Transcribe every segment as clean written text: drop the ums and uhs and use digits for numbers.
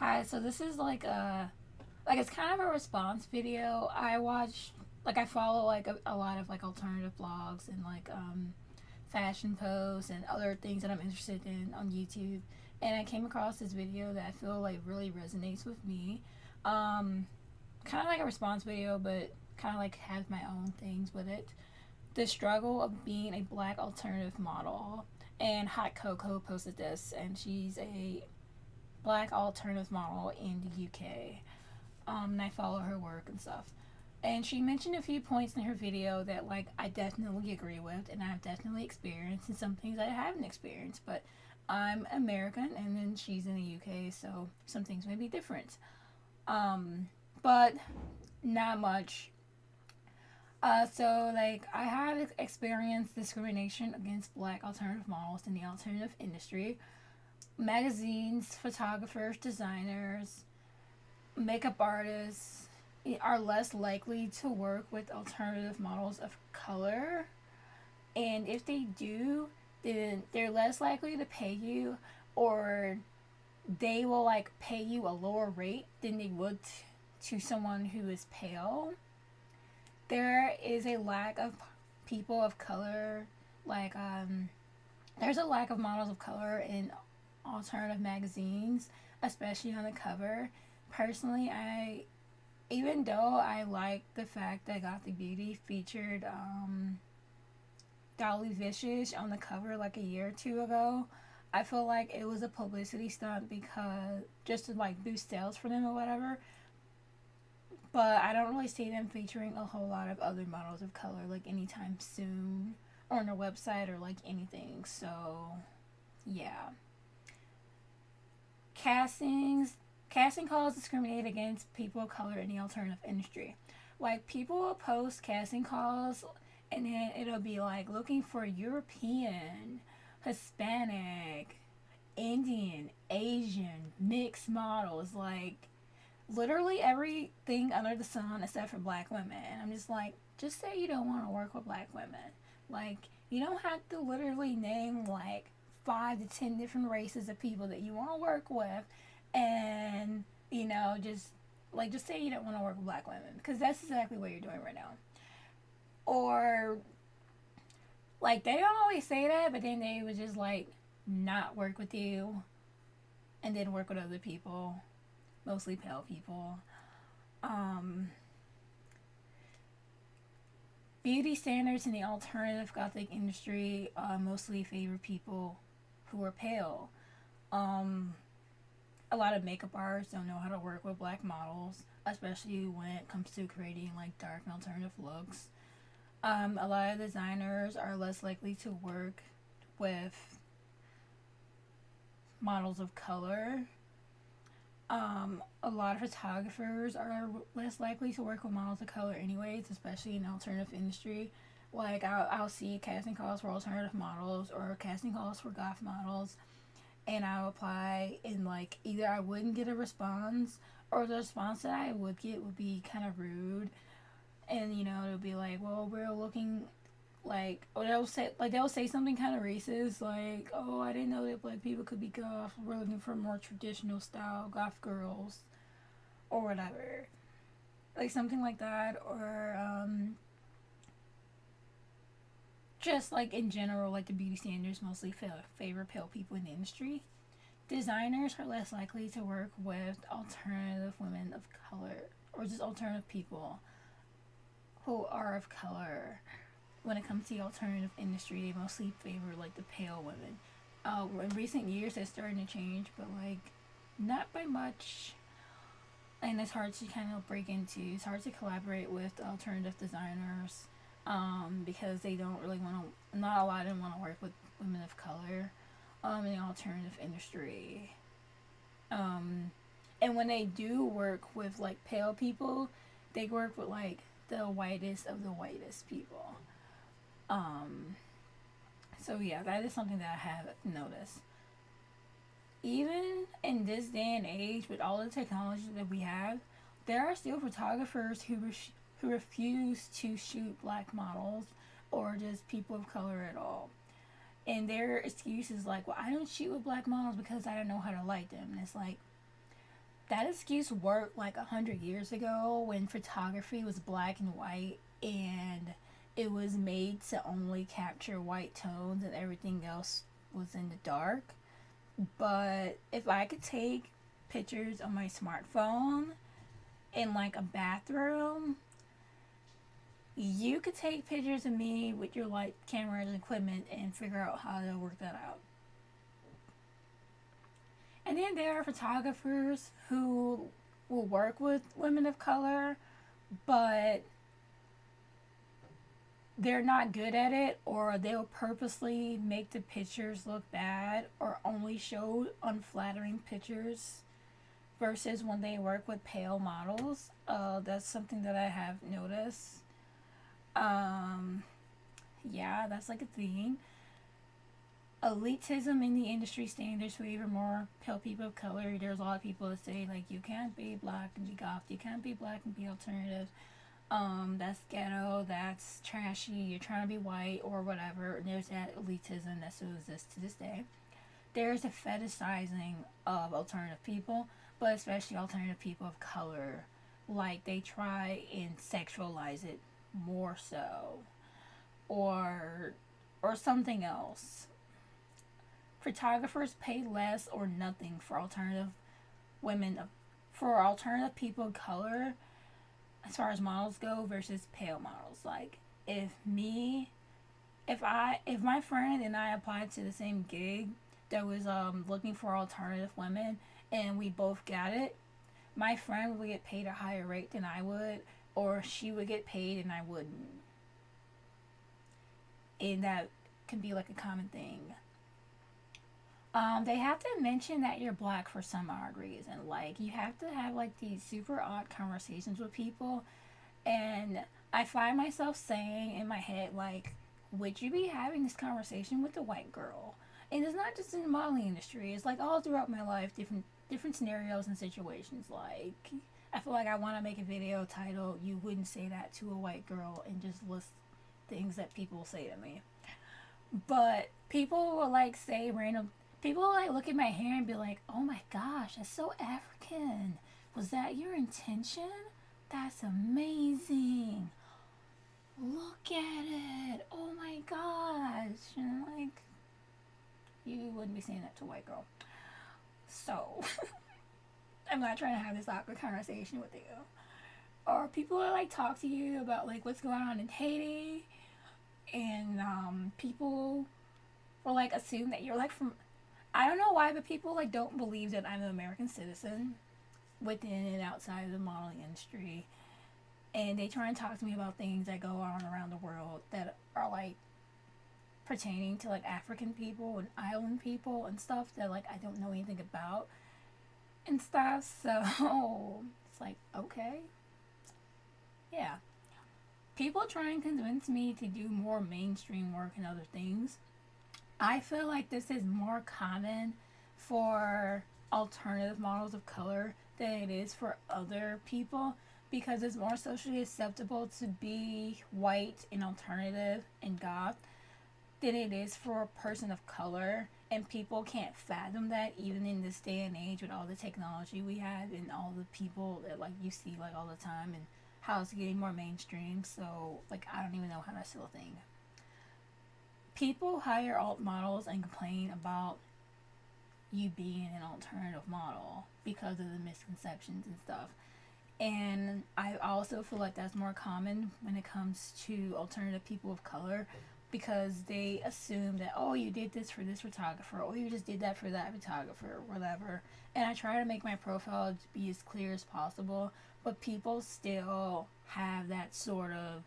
Hi, so this is like it's kind of a response video. I follow a lot of like alternative blogs and fashion posts and other things that I'm interested in on YouTube. And I came across this video that I feel like really resonates with me. Um Kind of like a response video, but kind of like has my own things with it. The struggle of being a black alternative model. And Hot Coco posted this, and she's a black alternative model in the UK. And I follow her work and stuff. And she mentioned a few points in her video that I definitely agree with, and I've definitely experienced, and some things I haven't experienced. But I'm American, and then she's in the UK, so some things may be different. But not much. I have experienced discrimination against black alternative models in the alternative industry. Magazines, photographers, designers, makeup artists are less likely to work with alternative models of color. And if they do, then they're less likely to pay you, or they will pay you a lower rate than they would to someone who is pale. There is a lack of people of color, like, there's a lack of models of color in alternative magazines, especially on the cover. Personally, even though I like the fact that Gothic Beauty featured Dolly Vicious on the cover like a year or two ago, I feel like it was a publicity stunt because just to boost sales for them or whatever. But I don't really see them featuring a whole lot of other models of color like anytime soon, or on their website or like anything. So yeah. Castings Casting calls discriminate against people of color in the alternative industry. Like, people will post casting calls, and then it'll be like looking for European, Hispanic, Indian, Asian, mixed models, like literally everything under the sun except for black women. And I'm just like, just say you don't want to work with black women. Like, you don't have to literally name like 5 to 10 different races of people that you want to work with, and just say you don't want to work with black women, because that's exactly what you're doing right now. Or they don't always say that, but then they would just not work with you and then work with other people, mostly pale people. Um, Beauty standards in the alternative gothic industry mostly favor people who are pale. Um, a lot of makeup artists don't know how to work with black models, especially when it comes to creating dark and alternative looks. A lot of designers are less likely to work with models of color. A lot of photographers are less likely to work with models of color, anyways, especially in the alternative industry. I'll see casting calls for alternative models or casting calls for goth models, and I'll apply, and either I wouldn't get a response, or the response that I would get would be kind of rude, and it'll be like, well, we're looking or they'll say something kind of racist, like, oh, I didn't know that black people could be goth, we're looking for more traditional style goth girls, or whatever, like something like that. Or just in general, the beauty standards mostly favor pale people in the industry. Designers are less likely to work with alternative women of color, or just alternative people who are of color. When it comes to the alternative industry, they mostly favor the pale women. In recent years, that's starting to change, but not by much. And it's hard to kind of break into. It's hard to collaborate with alternative designers, because they don't really want to. Not a lot of them want to work with women of color in the alternative industry. Um, and when they do work with pale people, they work with the whitest of the whitest people. Um, so yeah, that is something that I have noticed. Even in this day and age, with all the technology that we have, there are still photographers who refuse to shoot black models or just people of color at all. And their excuse is like, well, I don't shoot with black models because I don't know how to light them. And it's like, that excuse worked like 100 years ago when photography was black and white and it was made to only capture white tones and everything else was in the dark. But if I could take pictures on my smartphone in like a bathroom, you could take pictures of me with your light cameras and equipment and figure out how to work that out. And then there are photographers who will work with women of color, but they're not good at it, or they'll purposely make the pictures look bad or only show unflattering pictures versus when they work with pale models. That's something that I have noticed. Um, yeah, that's like a thing. Elitism in the industry standards favor more pale people of color. There's a lot of people that say like you can't be black and be goth, you can't be black and be alternative. That's ghetto, that's trashy, you're trying to be white or whatever. And there's that elitism that still exists to this day. There's a fetishizing of alternative people, but especially alternative people of color. Like they try and sexualize it more so. Or something else. Photographers pay less or nothing for women for alternative people of color as far as models go versus pale models. Like if my friend and I applied to the same gig that was looking for alternative women and we both got it, my friend would get paid a higher rate than I would, or she would get paid and I wouldn't. And that can be like a common thing. They have to mention that you're black for some odd reason. Like you have to have like these super odd conversations with people, and I find myself saying in my head like, "Would you be having this conversation with a white girl?" And it's not just in the modeling industry. It's like all throughout my life, different scenarios and situations. Like I feel like I want to make a video titled "You Wouldn't Say That to a White Girl" and just list things that people say to me. But people will like say random. People will like look at my hair and be like, "Oh my gosh, that's so African. Was that your intention? That's amazing. Look at it. Oh my gosh." And like, you wouldn't be saying that to a white girl. So, I'm not trying to have this awkward conversation with you. Or people will like talk to you about like what's going on in Haiti, and people will like assume that you're like from. I don't know why, but people like don't believe that I'm an American citizen within and outside of the modeling industry, and they try and talk to me about things that go on around the world that are like pertaining to like African people and island people and stuff that like I don't know anything about and stuff. So it's like, okay, yeah. People try and convince me to do more mainstream work and other things. I feel like this is more common for alternative models of color than it is for other people, because it's more socially acceptable to be white and alternative and goth than it is for a person of color. And people can't fathom that even in this day and age with all the technology we have and all the people that like you see like all the time, and how it's getting more mainstream. So like I don't even know how that's still a thing. People hire alt models and complain about you being an alternative model because of the misconceptions and stuff. And I also feel like that's more common when it comes to alternative people of color, because they assume that, oh, you did this for this photographer, or you just did that for that photographer, or whatever. And I try to make my profile to be as clear as possible, but people still have that sort of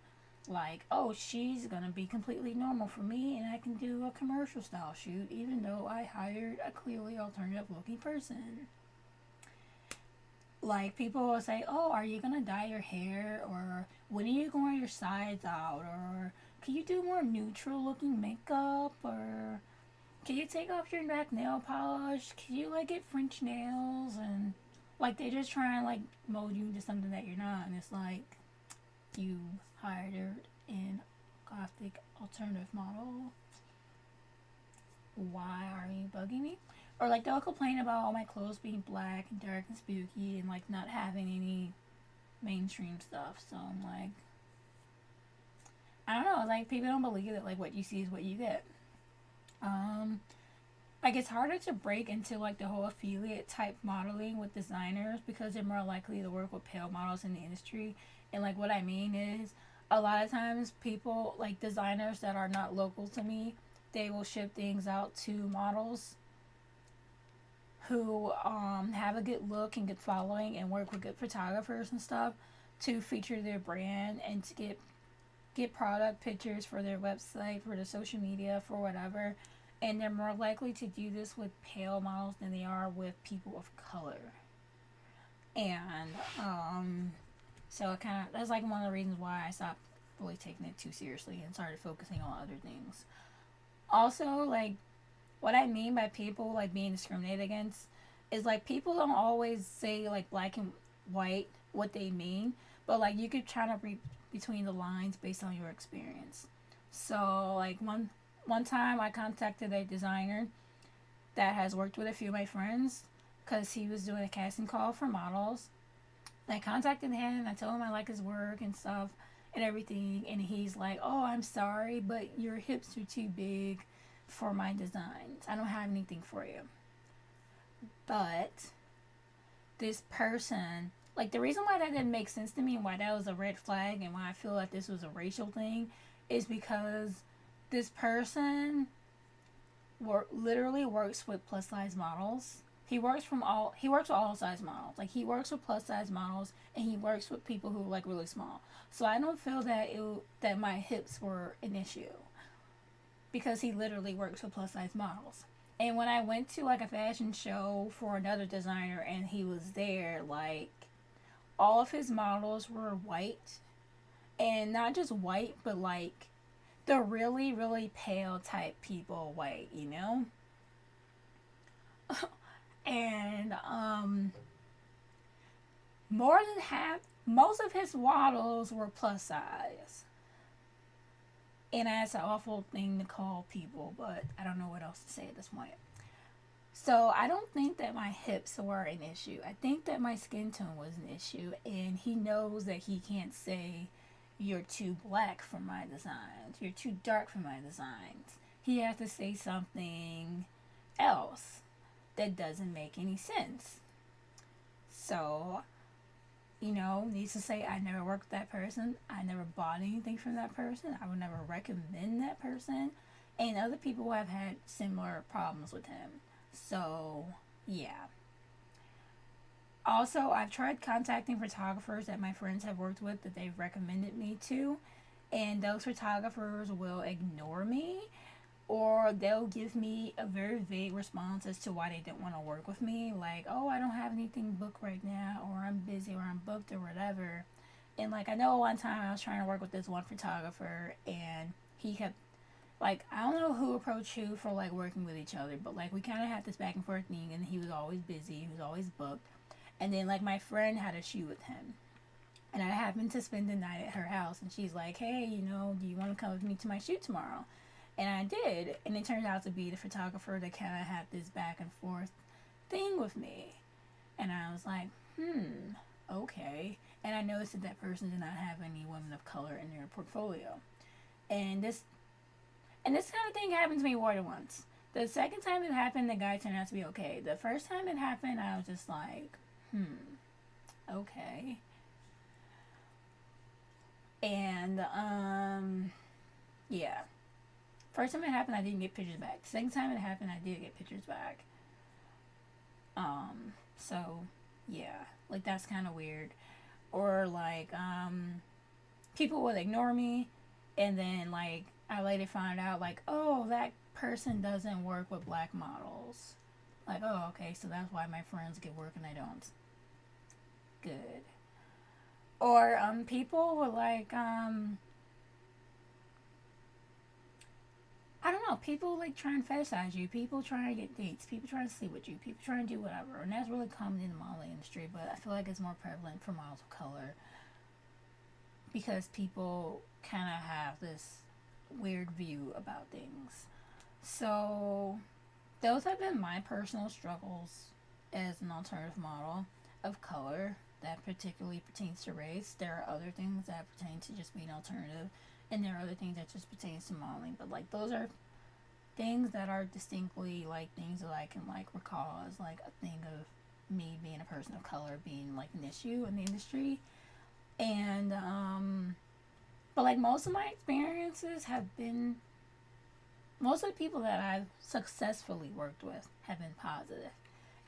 like, oh, she's gonna be completely normal for me and I can do a commercial style shoot even though I hired a clearly alternative looking person. Like people will say, oh, are you gonna dye your hair, or when are you going your sides out, or can you do more neutral looking makeup, or can you take off your neck nail polish, can you like get French nails, and like they just try and like mold you into something that you're not. And it's like, you hired an gothic alternative model, why are you bugging me? Or like they'll complain about all my clothes being black and dark and spooky and like not having any mainstream stuff. So I'm like, I don't know. Like people don't believe that like what you see is what you get. Um, like it's harder to break into like the whole affiliate type modeling with designers because they're more likely to work with pale models in the industry. And like what I mean is, a lot of times people like designers that are not local to me, they will ship things out to models who have a good look and good following and work with good photographers and stuff to feature their brand and to get product pictures for their website, for their social media, for whatever. And they're more likely to do this with pale models than they are with people of color. And so it kind of that's like one of the reasons why I stopped really taking it too seriously and started focusing on other things. Also, like what I mean by people like being discriminated against is like people don't always say like black and white what they mean, but like you could try to read between the lines based on your experience. So like one time I contacted a designer that has worked with a few of my friends because he was doing a casting call for models. I contacted him and I told him I like his work and stuff and everything, and he's like, "Oh, I'm sorry, but your hips are too big for my designs. I don't have anything for you." But this person, like the reason why that didn't make sense to me and why that was a red flag and why I feel like this was a racial thing is because this person literally works with plus size models. He works with all size models. Like he works with plus size models and he works with people who are like really small. So I don't feel that that my hips were an issue because he literally works with plus size models. And when I went to like a fashion show for another designer and he was there, like all of his models were white, and not just white, but like the really, really pale type people white, you know? And more than half, most of his models were plus size. And that's an awful thing to call people, but I don't know what else to say at this point. So I don't think that my hips were an issue. I think that my skin tone was an issue, and he knows that he can't say you're too black for my designs, you're too dark for my designs. He has to say something else that doesn't make any sense. So, needs to say I never worked with that person, I never bought anything from that person, I would never recommend that person, and other people have had similar problems with him. So, yeah. Also, I've tried contacting photographers that my friends have worked with that they've recommended me to, and those photographers will ignore me or they'll give me a very vague response as to why they didn't want to work with me. Like, oh, I don't have anything booked right now, or I'm busy, or I'm booked, or whatever. And like, I know one time I was trying to work with this one photographer, and he kept like I don't know who approached who for like working with each other, but like we kind of had this back and forth thing, and he was always busy, he was always booked, and then like my friend had a shoot with him, and I happened to spend the night at her house, and she's like, hey, do you want to come with me to my shoot tomorrow? And I did, and it turned out to be the photographer that kind of had this back and forth thing with me, and I was like, okay, and I noticed that that person did not have any women of color in their portfolio, and this kind of thing happened to me more than once. The second time it happened, the guy turned out to be okay. The first time it happened, I was just like, okay. And, yeah. First time it happened, I didn't get pictures back. The second time it happened, I did get pictures back. So, yeah. Like, that's kind of weird. Or, like, people would ignore me, and then, like, I later find out, like, oh, that person doesn't work with black models. Like, oh, okay, so that's why my friends get work and I don't. Good. Or, people were like, I don't know, people like try and fetishize you, people trying to get dates, people trying to sleep with you, people trying to do whatever, and that's really common in the modeling industry, but I feel like it's more prevalent for models of color because people kind of have this weird view about things. So, those have been my personal struggles as an alternative model of color that particularly pertains to race. There are other things that pertain to just being alternative, and there are other things that just pertains to modeling. But like those are things that are distinctly like things that I can like recall as like a thing of me being a person of color being like an issue in the industry. And but like most of my experiences have been, most of the people that I've successfully worked with have been positive.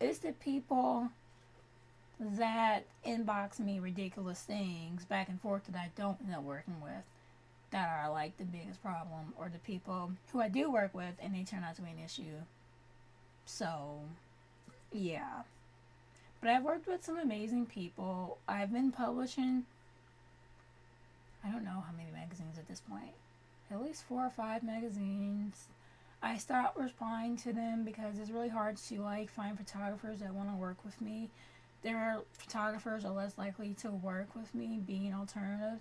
It's the people that inbox me ridiculous things back and forth that I don't end up working with that are like the biggest problem, or the people who I do work with and they turn out to be an issue. So, yeah. But I've worked with some amazing people. I've been publishing, I don't know how many magazines at this point, at least 4 or 5 magazines. I stopped replying to them because it's really hard to like find photographers that want to work with me. There are photographers are less likely to work with me being alternative,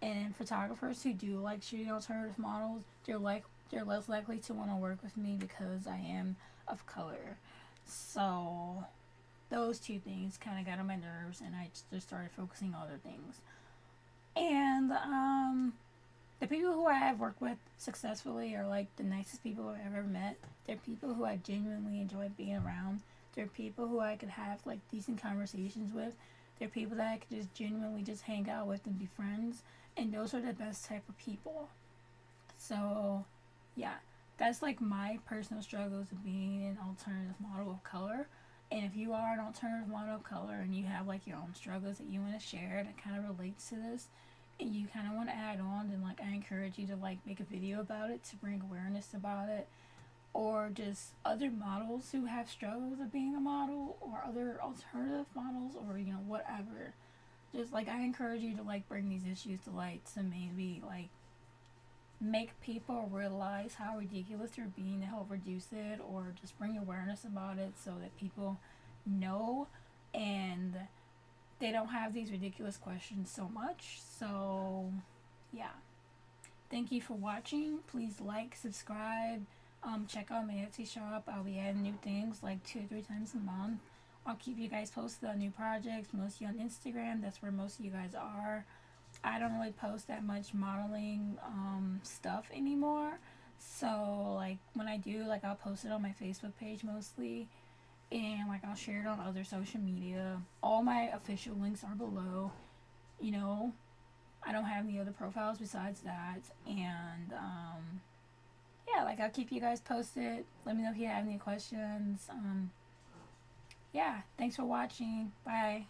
and photographers who do like shooting alternative models, they're less likely to want to work with me because I am of color. So those two things kind of got on my nerves, and I just started focusing on other things. And the people who I have worked with successfully are like the nicest people I've ever met. They're people who I genuinely enjoy being around. They're people who I could have like decent conversations with. They're people that I could just genuinely just hang out with and be friends. And those are the best type of people. So, yeah, that's like my personal struggles of being an alternative model of color. And if you are an alternative model of color and you have like your own struggles that you want to share that kind of relates to this, and you kind of want to add on, then like I encourage you to like make a video about it to bring awareness about it, or just other models who have struggles of being a model, or other alternative models, or you know whatever. Just like I encourage you to like bring these issues to light to maybe like make people realize how ridiculous they're being to help reduce it, or just bring awareness about it so that people know and they don't have these ridiculous questions so much. So, yeah. Thank you for watching. Please like, subscribe, check out my Etsy shop. I'll be adding new things like 2 or 3 times a month. I'll keep you guys posted on new projects, mostly on Instagram. That's where most of you guys are. I don't really post that much modeling stuff anymore. So, like, when I do, like, I'll post it on my Facebook page mostly. And, like, I'll share it on other social media. All my official links are below. You know, I don't have any other profiles besides that. And, yeah, like, I'll keep you guys posted. Let me know if you have any questions. Yeah, thanks for watching. Bye.